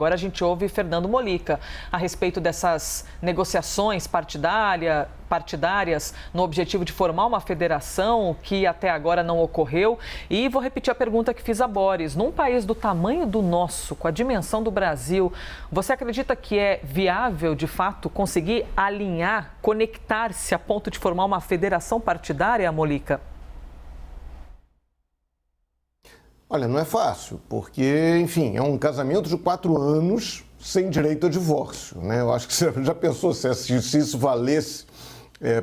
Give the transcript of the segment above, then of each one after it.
Agora a gente ouve Fernando Molica a respeito dessas negociações partidárias no objetivo de formar uma federação que até agora não ocorreu. E vou repetir a pergunta que fiz a Boris. Num país do tamanho do nosso, com a dimensão do Brasil, você acredita que é viável, de fato, conseguir alinhar, conectar-se a ponto de formar uma federação partidária, Molica? Olha, não é fácil, porque, enfim, é um casamento de 4 anos sem direito a divórcio, né? Eu acho que você já pensou se isso valesse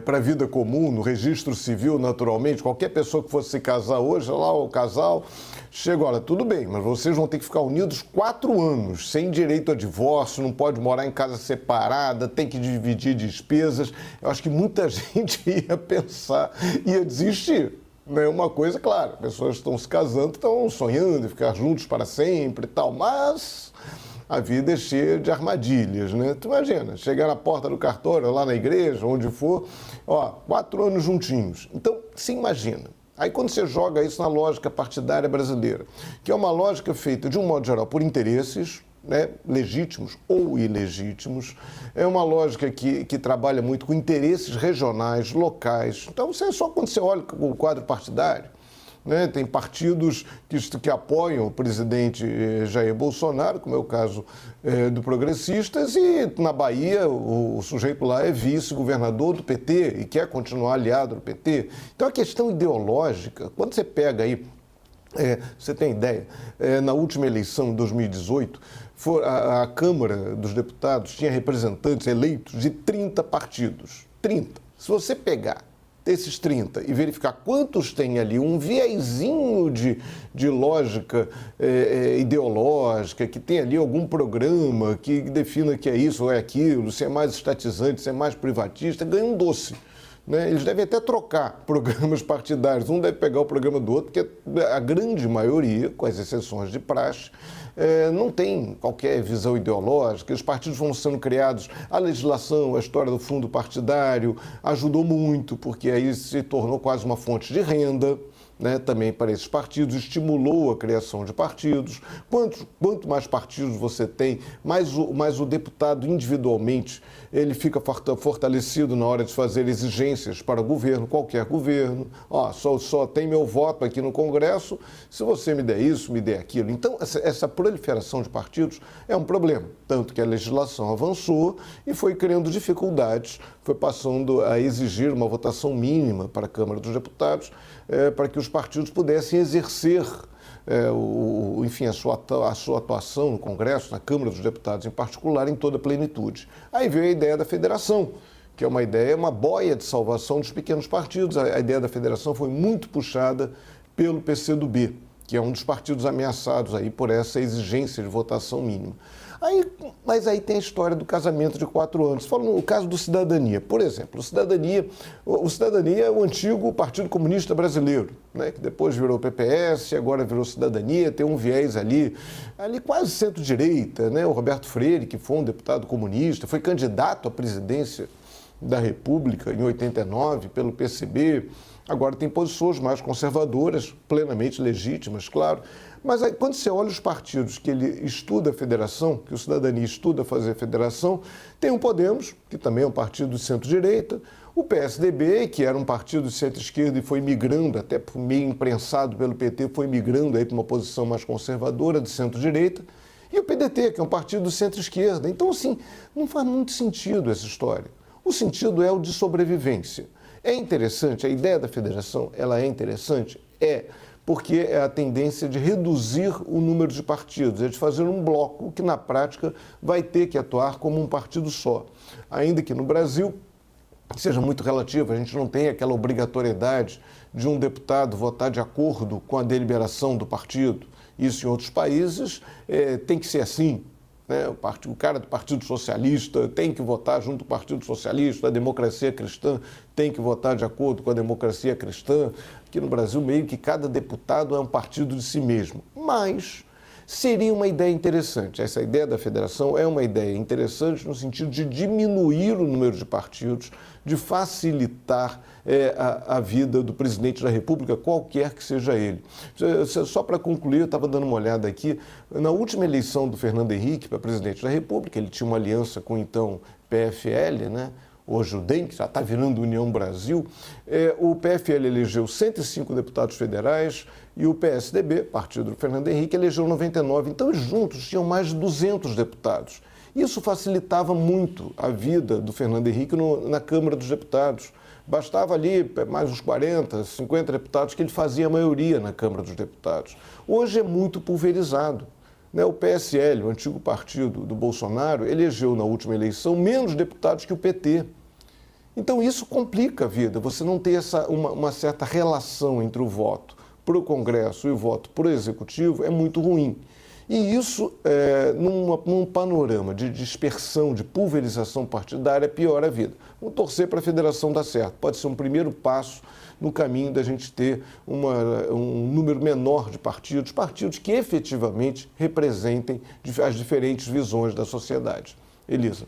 para a vida comum, no registro civil, naturalmente, qualquer pessoa que fosse se casar hoje, lá o casal chega, olha, tudo bem, mas vocês vão ter que ficar unidos 4 anos, sem direito a divórcio, não pode morar em casa separada, tem que dividir despesas. Eu acho que muita gente ia pensar, ia desistir. É uma coisa, claro, pessoas estão se casando, estão sonhando em ficar juntos para sempre e tal, mas a vida é cheia de armadilhas, né? Tu imagina, chegar na porta do cartório, lá na igreja, onde for, 4 anos juntinhos. Então, se imagina. Aí quando você joga isso na lógica partidária brasileira, que é uma lógica feita, de um modo geral, por interesses, né, legítimos ou ilegítimos, é uma lógica que trabalha muito com interesses regionais, locais. Então, só quando você olha o quadro partidário, né, tem partidos que apoiam o presidente Jair Bolsonaro, como é o caso do Progressistas, e na Bahia o sujeito lá é vice-governador do PT e quer continuar aliado do PT. Então, a questão ideológica, quando você pega aí, você tem ideia, na última eleição, em 2018, a Câmara dos Deputados tinha representantes eleitos de 30 partidos. 30. Se você pegar desses 30 e verificar quantos tem ali um viezinho de lógica ideológica, que tem ali algum programa que defina que é isso ou é aquilo, se é mais estatizante, se é mais privatista, ganha um doce. Né? Eles devem até trocar programas partidários, um deve pegar o programa do outro, porque a grande maioria, com as exceções de praxe, não tem qualquer visão ideológica. Os partidos vão sendo criados, a legislação, a história do fundo partidário ajudou muito, porque aí se tornou quase uma fonte de renda, né, também para esses partidos, estimulou a criação de partidos. Quanto mais partidos você tem, mais o deputado individualmente ele fica fortalecido na hora de fazer exigências para o governo, qualquer governo. Só tem meu voto aqui no Congresso, se você me der isso, me der aquilo. Então, essa proliferação de partidos é um problema, tanto que a legislação avançou e foi criando dificuldades, foi passando a exigir uma votação mínima para a Câmara dos Deputados, para que os partidos pudessem exercer enfim, a sua atuação no Congresso, na Câmara dos Deputados em particular, em toda a plenitude. Aí veio a ideia da federação, que é uma boia de salvação dos pequenos partidos. A ideia da federação foi muito puxada pelo PCdoB, que é um dos partidos ameaçados aí por essa exigência de votação mínima. Mas aí tem a história do casamento de 4 anos. Falando no caso do Cidadania, por exemplo, o Cidadania é o antigo Partido Comunista Brasileiro, né, que depois virou PPS, agora virou Cidadania, tem um viés ali quase centro-direita, né? O Roberto Freire, que foi um deputado comunista, foi candidato à presidência da República em 89 pelo PCB, agora tem posições mais conservadoras, plenamente legítimas, claro. Mas aí, quando você olha os partidos que ele estuda a federação, que o Cidadania estuda fazer federação, tem o Podemos, que também é um partido de centro-direita, o PSDB, que era um partido de centro-esquerda e foi migrando, até meio imprensado pelo PT, foi migrando aí para uma posição mais conservadora de centro-direita, e o PDT, que é um partido de centro-esquerda. Então, assim, não faz muito sentido essa história. O sentido é o de sobrevivência. É interessante, a ideia da federação, ela é interessante? Porque é a tendência de reduzir o número de partidos, é de fazer um bloco que, na prática, vai ter que atuar como um partido só. Ainda que no Brasil seja muito relativo, a gente não tem aquela obrigatoriedade de um deputado votar de acordo com a deliberação do partido. Isso em outros países tem que ser assim. Né? O cara do Partido Socialista tem que votar junto do Partido Socialista, a democracia cristã tem que votar de acordo com a democracia cristã. Aqui no Brasil, meio que cada deputado é um partido de si mesmo. Mas Seria uma ideia interessante. Essa ideia da federação é uma ideia interessante no sentido de diminuir o número de partidos, de facilitar a vida do presidente da República, qualquer que seja ele. Só para concluir, eu estava dando uma olhada aqui, na última eleição do Fernando Henrique para presidente da República, ele tinha uma aliança com o então PFL, né? Hoje o DEM, que já está virando União Brasil, o PFL elegeu 105 deputados federais e o PSDB, partido do Fernando Henrique, elegeu 99. Então, eles juntos tinham mais de 200 deputados. Isso facilitava muito a vida do Fernando Henrique na Câmara dos Deputados. Bastava ali mais uns 40, 50 deputados que ele fazia a maioria na Câmara dos Deputados. Hoje é muito pulverizado. O PSL, o antigo partido do Bolsonaro, elegeu na última eleição menos deputados que o PT. Então isso complica a vida, você não tem uma certa relação entre o voto para o Congresso e o voto para o Executivo é muito ruim. E isso, num panorama de dispersão, de pulverização partidária, piora a vida. Vamos torcer para a federação dar certo. Pode ser um primeiro passo no caminho da gente ter um número menor de partidos que efetivamente representem as diferentes visões da sociedade. Elisa.